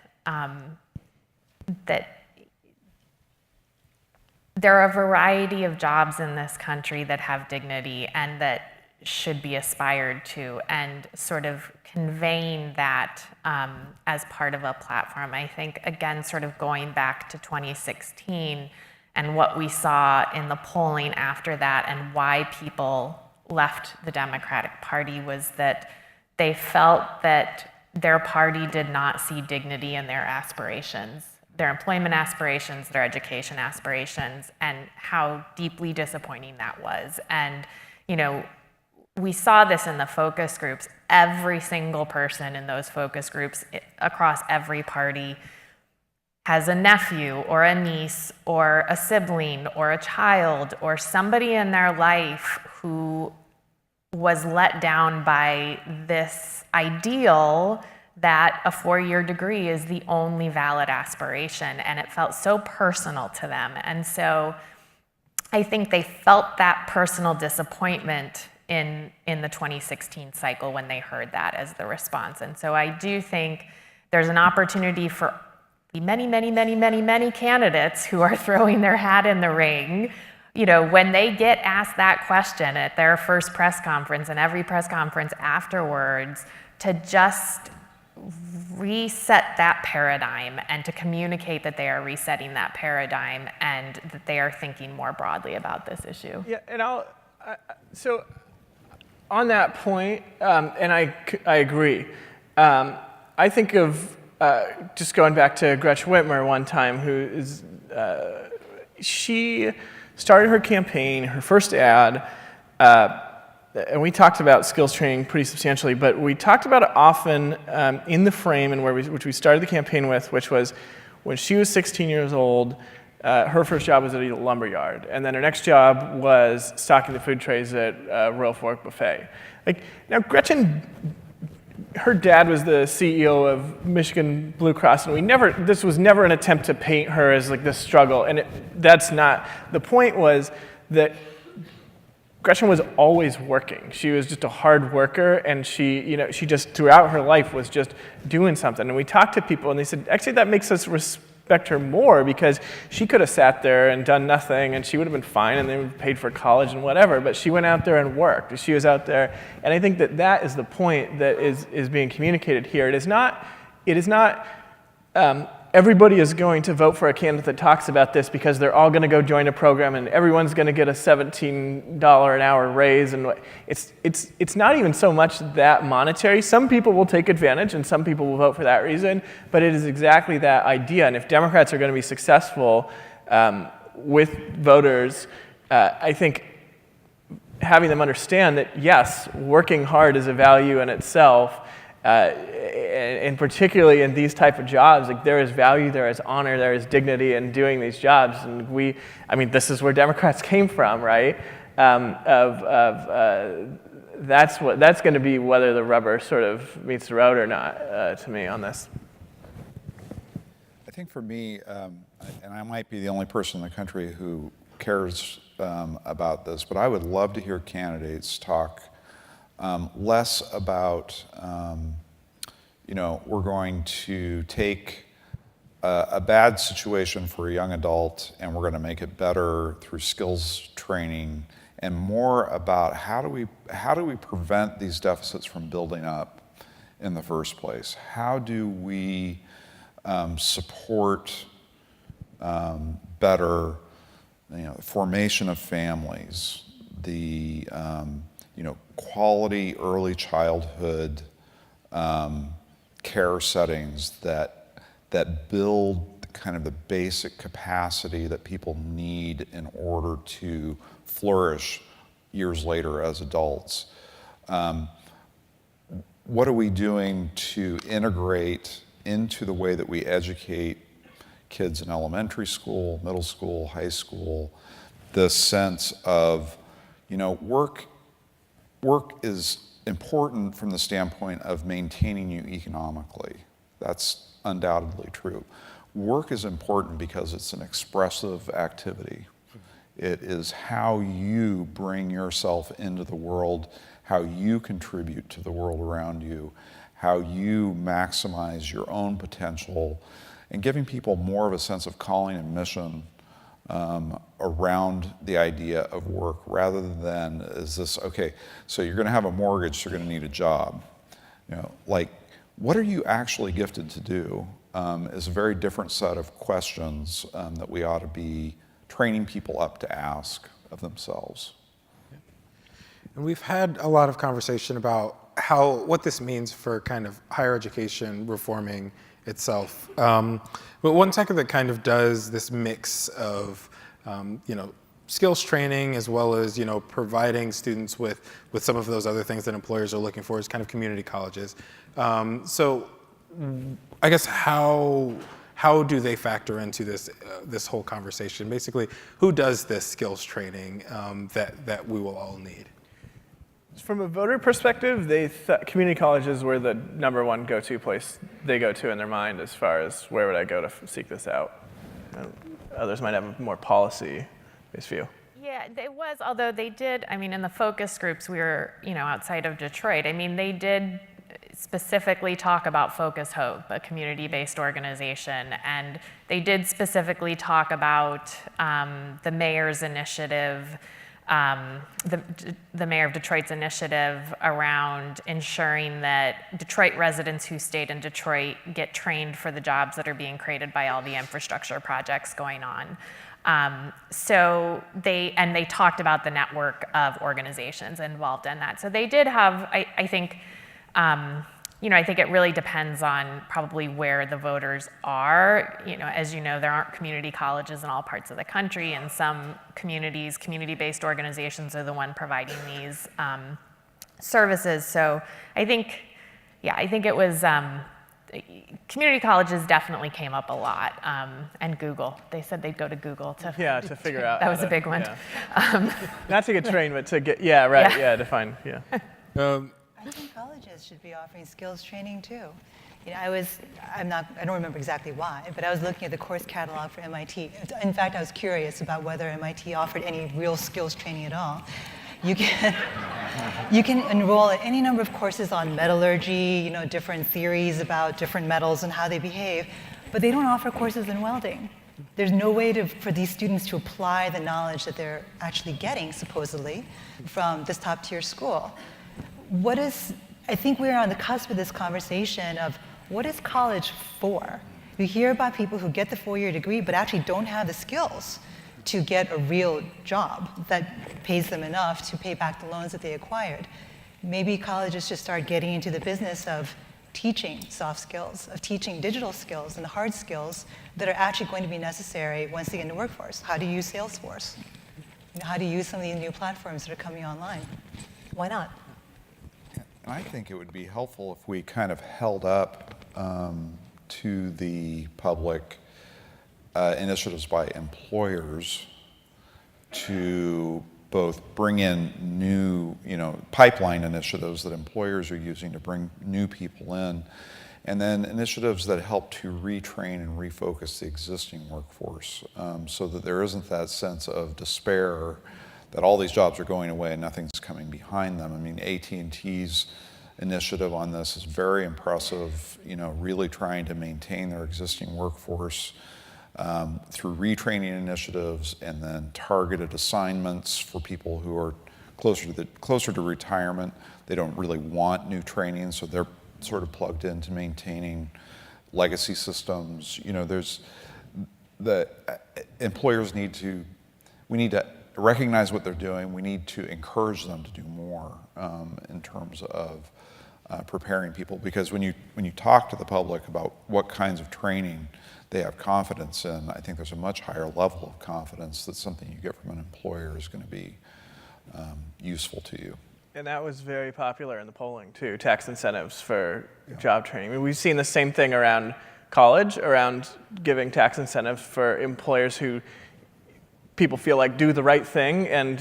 there are a variety of jobs in this country that have dignity and that should be aspired to, and sort of conveying that as part of a platform. I think, again, sort of going back to 2016 and what we saw in the polling after that and why people left the Democratic Party was that they felt that their party did not see dignity in their aspirations, their employment aspirations, their education aspirations, and how deeply disappointing that was. And, you know, we saw this in the focus groups. Every single person in those focus groups across every party has a nephew or a niece or a sibling or a child or somebody in their life who was let down by this ideal that a 4-year degree is the only valid aspiration, and it felt so personal to them. And so I think they felt that personal disappointment in the 2016 cycle when they heard that as the response. And so I do think there's an opportunity for the many candidates who are throwing their hat in the ring, you know, when they get asked that question at their first press conference and every press conference afterwards, to just reset that paradigm and to communicate that they are resetting that paradigm and that they are thinking more broadly about this issue. Yeah, and so on that point, and I agree. I think of just going back to Gretchen Whitmer one time, who is, she started her campaign, her first ad, and we talked about skills training pretty substantially, but we talked about it often in the frame and which we started the campaign with, which was when she was 16 years old, her first job was at a lumber yard, and then her next job was stocking the food trays at Royal Fork Buffet. Like, now Gretchen, her dad was the CEO of Michigan Blue Cross, and this was never an attempt to paint her as like this struggle, and that's not, the point was that Gretchen was always working. She was just a hard worker, and she just throughout her life was just doing something. And we talked to people, and they said, actually, that makes us respect her more, because she could have sat there and done nothing, and she would have been fine, and they would have paid for college and whatever. But she went out there and worked. She was out there, and I think that is the point that is being communicated here. It is not. Everybody is going to vote for a candidate that talks about this because they're all going to go join a program and everyone's going to get a $17 an hour raise. And it's not even so much that monetary. Some people will take advantage and some people will vote for that reason, but it is exactly that idea. And if Democrats are going to be successful with voters, I think having them understand that, yes, working hard is a value in itself, and particularly in these type of jobs, like there is value, there is honor, there is dignity in doing these jobs, and this is where Democrats came from, right? That's going to be whether the rubber sort of meets the road or not, to me, on this. I think for me, and I might be the only person in the country who cares about this, but I would love to hear candidates talk less about, we're going to take a bad situation for a young adult and we're going to make it better through skills training, and more about how do we prevent these deficits from building up in the first place? How do we support better, formation of families, the quality early childhood care settings that build kind of the basic capacity that people need in order to flourish years later as adults. What are we doing to integrate into the way that we educate kids in elementary school, middle school, high school, this sense of, work is important from the standpoint of maintaining you economically. That's undoubtedly true. Work is important because it's an expressive activity. It is how you bring yourself into the world, how you contribute to the world around you, how you maximize your own potential, and giving people more of a sense of calling and mission around the idea of work, rather than is this, okay, so you're gonna have a mortgage, so you're gonna need a job. You know, like, what are you actually gifted to do is a very different set of questions that we ought to be training people up to ask of themselves. And we've had a lot of conversation about what this means for kind of higher education reforming itself. But one sector that kind of does this mix of, skills training as well as, providing students with some of those other things that employers are looking for is kind of community colleges. So I guess how do they factor into this whole conversation? Basically, who does this skills training that we will all need? From a voter perspective, community colleges were the #1 go-to place they go to in their mind as far as where would I go to seek this out. And others might have a more policy-based view. Yeah, it was, although they did, in the focus groups, we were, outside of Detroit. They did specifically talk about Focus Hope, a community-based organization, and they did specifically talk about the mayor's initiative, the mayor of Detroit's initiative around ensuring that Detroit residents who stayed in Detroit get trained for the jobs that are being created by all the infrastructure projects going on. So they talked about the network of organizations involved in that. So they did have, I think it really depends on probably where the voters are. As you know, there aren't community colleges in all parts of the country, and some communities, community-based organizations are the one providing these services. So I think it was, community colleges definitely came up a lot, and Google. They said they'd go to Google to figure out. That was a big one. Yeah. Not to get trained, but to get, to find, I think colleges should be offering skills training too. I don't remember exactly why, but I was looking at the course catalog for MIT. In fact, I was curious about whether MIT offered any real skills training at all. You can enroll in any number of courses on metallurgy, different theories about different metals and how they behave, but they don't offer courses in welding. There's no way for these students to apply the knowledge that they're actually getting, supposedly, from this top-tier school. I think we're on the cusp of this conversation of what is college for? You hear about people who get the 4-year degree but actually don't have the skills to get a real job that pays them enough to pay back the loans that they acquired. Maybe colleges should start getting into the business of teaching soft skills, of teaching digital skills and the hard skills that are actually going to be necessary once they get in the workforce. How to use Salesforce? How to use some of these new platforms that are coming online? Why not? I think it would be helpful if we kind of held up to the public initiatives by employers to both bring in new, pipeline initiatives that employers are using to bring new people in, and then initiatives that help to retrain and refocus the existing workforce so that there isn't that sense of despair that all these jobs are going away and nothing's coming behind them. AT&T's initiative on this is very impressive, really trying to maintain their existing workforce through retraining initiatives and then targeted assignments for people who are closer to retirement. They don't really want new training, so they're sort of plugged into maintaining legacy systems. There's employers we need to recognize what they're doing. We need to encourage them to do more in terms of preparing people, because when you talk to the public about what kinds of training they have confidence in, I think there's a much higher level of confidence that something you get from an employer is going to be useful to you. And that was very popular in the polling too, tax incentives for job training. We've seen the same thing around college, around giving tax incentives for employers who people feel like do the right thing and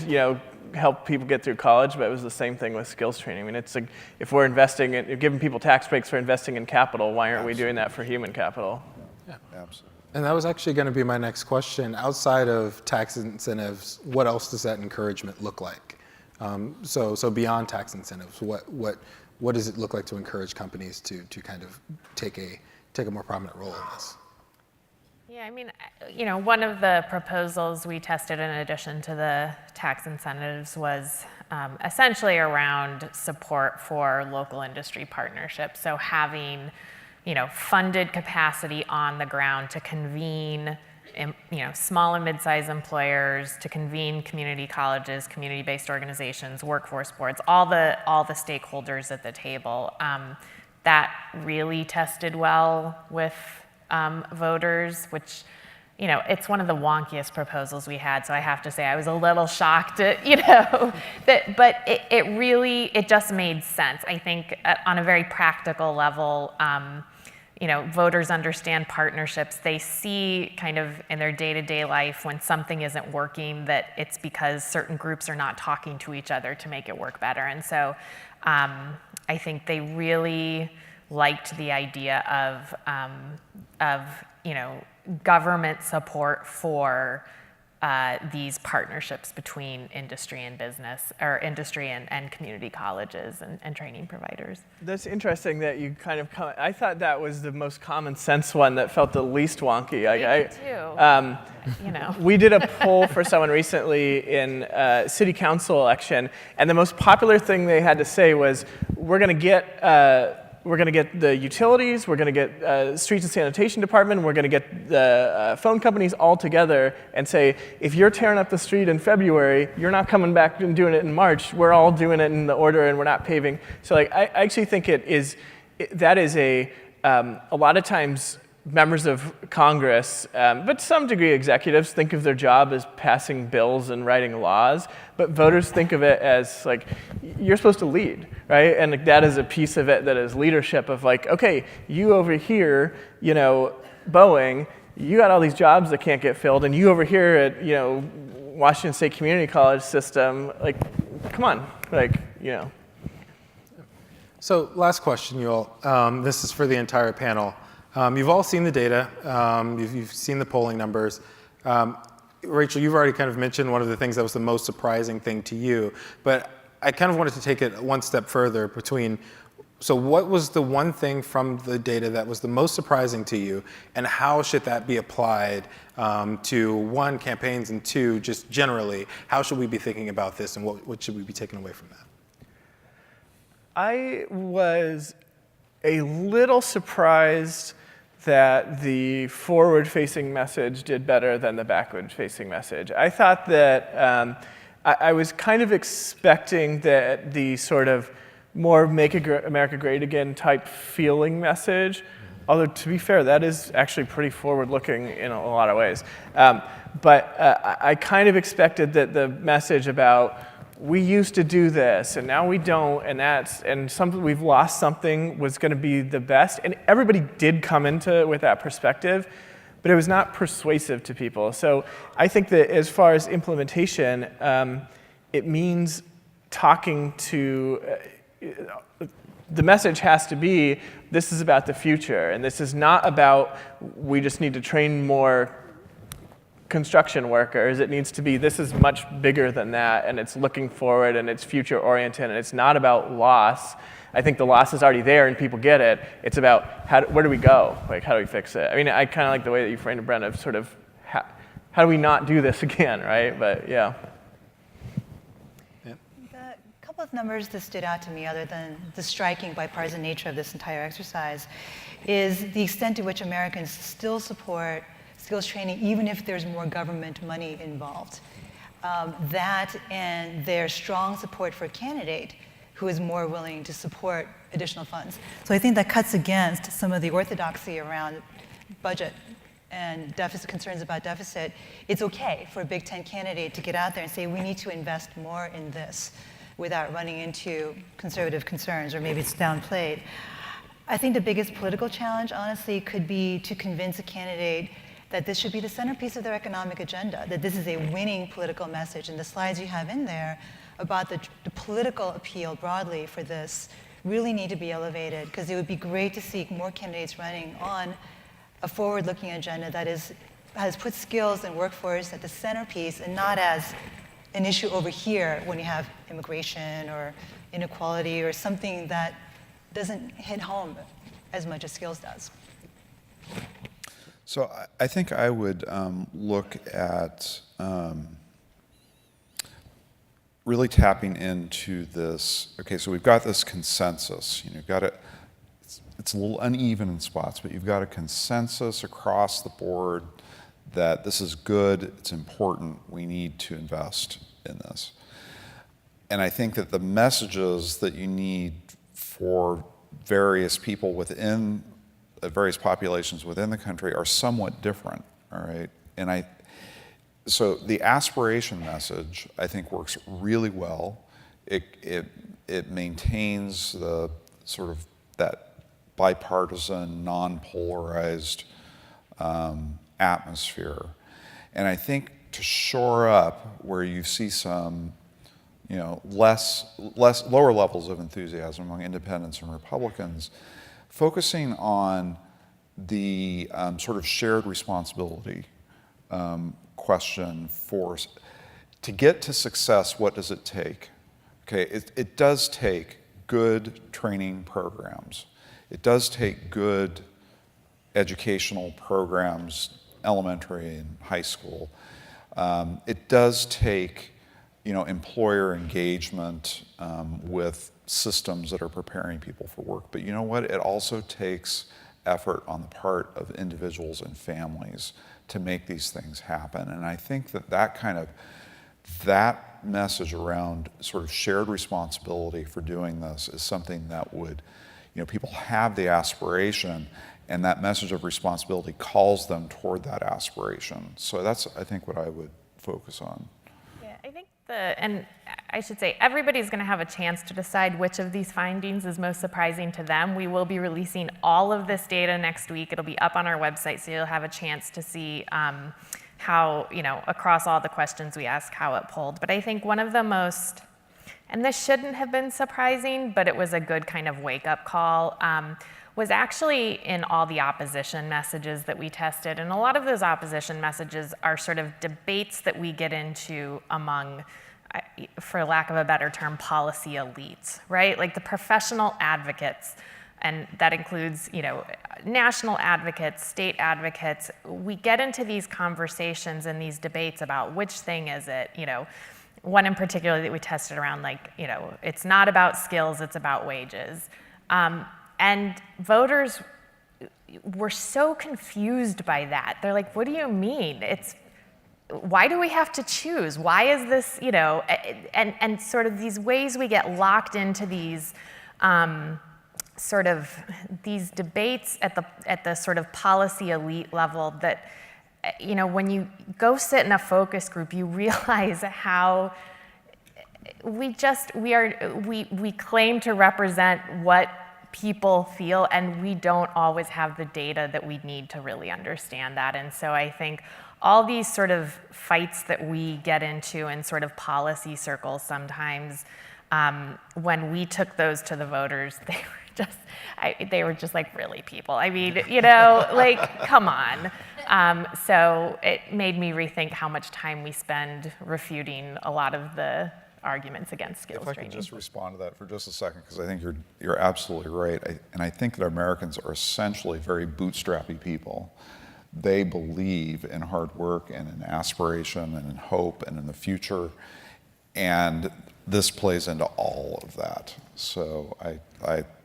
help people get through college, but it was the same thing with skills training. I mean, it's like, if we're investing in, giving people tax breaks for investing in capital, why aren't we doing that for human capital? Yeah, absolutely. And that was actually going to be my next question. Outside of tax incentives, what else does that encouragement look like? So beyond tax incentives, what does it look like to encourage companies to kind of take a more prominent role in this? Yeah, I mean, one of the proposals we tested in addition to the tax incentives was essentially around support for local industry partnerships. So having, funded capacity on the ground to convene, small and mid-sized employers, to convene community colleges, community-based organizations, workforce boards, all the stakeholders at the table. That really tested well with voters, which, it's one of the wonkiest proposals we had. So I have to say I was a little shocked at, but it just made sense. I think on a very practical level, voters understand partnerships. They see kind of in their day-to-day life when something isn't working that it's because certain groups are not talking to each other to make it work better. And so I think they really liked the idea of government support for these partnerships between industry and business, or industry and community colleges and training providers. That's interesting that you kind of I thought that was the most common sense one that felt the least wonky. Me too. We did a poll for someone recently in city council election, and the most popular thing they had to say was, we're going to get the utilities, we're going to get streets and sanitation department, we're going to get the phone companies all together and say, if you're tearing up the street in February, you're not coming back and doing it in March. We're all doing it in the order and we're not paving. So I actually think that is a lot of times members of Congress, but to some degree executives, think of their job as passing bills and writing laws, but voters think of it as like, you're supposed to lead, right? And like, that is a piece of it that is leadership of like, okay, you over here, Boeing, you got all these jobs that can't get filled, and you over here at, Washington State Community College system, like, come on, like, So last question, you all. This is for the entire panel. You've all seen the data. You've seen the polling numbers. Rachel, you've already kind of mentioned one of the things that was the most surprising thing to you, but I kind of wanted to take it one step further so what was the one thing from the data that was the most surprising to you, and how should that be applied to, one, campaigns, and two, just generally, how should we be thinking about this, and what should we be taking away from that? I was a little surprised that the forward-facing message did better than the backward-facing message. I thought that I was kind of expecting that the sort of more Make America Great Again type feeling message, although to be fair, that is actually pretty forward-looking in a lot of ways. But I kind of expected that the message about, we used to do this, and now we don't, and we've lost something, was going to be the best. And everybody did come into it with that perspective, but it was not persuasive to people. So I think that as far as implementation, it means talking to, the message has to be, this is about the future, and this is not about, we just need to train more construction workers. It needs to be, this is much bigger than that, and it's looking forward, and it's future oriented, and it's not about loss. I think the loss is already there and people get it. It's about where do we go? Like, how do we fix it? I mean, I kind of like the way that you framed it, Brent, of sort of how do we not do this again, right? But yeah. A couple of numbers that stood out to me, other than the striking bipartisan nature of this entire exercise, is the extent to which Americans still support skills training, even if there's more government money involved. That and their strong support for a candidate who is more willing to support additional funds. So I think that cuts against some of the orthodoxy around budget and concerns about deficit. It's okay for a Big Ten candidate to get out there and say, we need to invest more in this, without running into conservative concerns, or maybe it's downplayed. I think the biggest political challenge, honestly, could be to convince a candidate that this should be the centerpiece of their economic agenda, that this is a winning political message. And the slides you have in there about the political appeal broadly for this really need to be elevated, because it would be great to see more candidates running on a forward-looking agenda that has put skills and workforce at the centerpiece and not as an issue over here when you have immigration or inequality or something that doesn't hit home as much as skills does. So I think I would look at really tapping into this. Okay, so we've got this consensus. You've got it. It's a little uneven in spots, but you've got a consensus across the board that this is good, it's important, we need to invest in this. And I think that the messages that you need for various people within various populations within the country are somewhat different, all right? And so the aspiration message, I think, works really well. It maintains the sort of that bipartisan, non-polarized atmosphere. And I think to shore up where you see some, lower levels of enthusiasm among independents and Republicans, focusing on the sort of shared responsibility question to get to success, what does it take? Okay, it does take good training programs. It does take good educational programs, elementary and high school. It does take, employer engagement with systems that are preparing people for work. But you know what? It also takes effort on the part of individuals and families to make these things happen. And I think that message around sort of shared responsibility for doing this is something that would, people have the aspiration, and that message of responsibility calls them toward that aspiration. So that's, I think, what I would focus on. Yeah, I think and I should say, everybody's going to have a chance to decide which of these findings is most surprising to them. We will be releasing all of this data next week. It'll be up on our website, so you'll have a chance to see how, across all the questions we ask, how it polled. But I think one of the most, and this shouldn't have been surprising, but it was a good kind of wake-up call, was actually in all the opposition messages that we tested. And a lot of those opposition messages are sort of debates that we get into among, for lack of a better term, policy elites, right? Like the professional advocates, and that includes, national advocates, state advocates. We get into these conversations and these debates about which thing is it, one in particular that we tested around, it's not about skills, it's about wages. And voters were so confused by that. They're like, what do you mean? Why do we have to choose? Why is this, and sort of these ways we get locked into these sort of these debates at the sort of policy elite level that, when you go sit in a focus group, you realize how we claim to represent what people feel, and we don't always have the data that we need to really understand that. And so I think all these sort of fights that we get into in sort of policy circles sometimes, when we took those to the voters, they were just like, really, people? I mean, like, come on. So it made me rethink how much time we spend refuting a lot of the arguments against skills training. If I can just respond to that for just a second, because I think you're absolutely right. And I think that Americans are essentially very bootstrappy people. They believe in hard work and in aspiration and in hope and in the future. And this plays into all of that. So I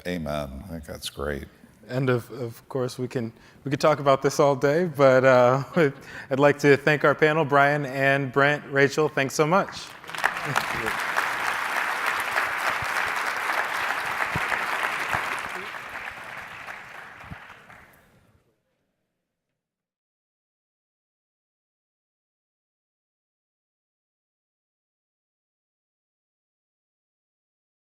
amen. I think that's great. And of course, we could talk about this all day, but I'd like to thank our panel, Brian and Brent. Rachel, thanks so much. Thank you.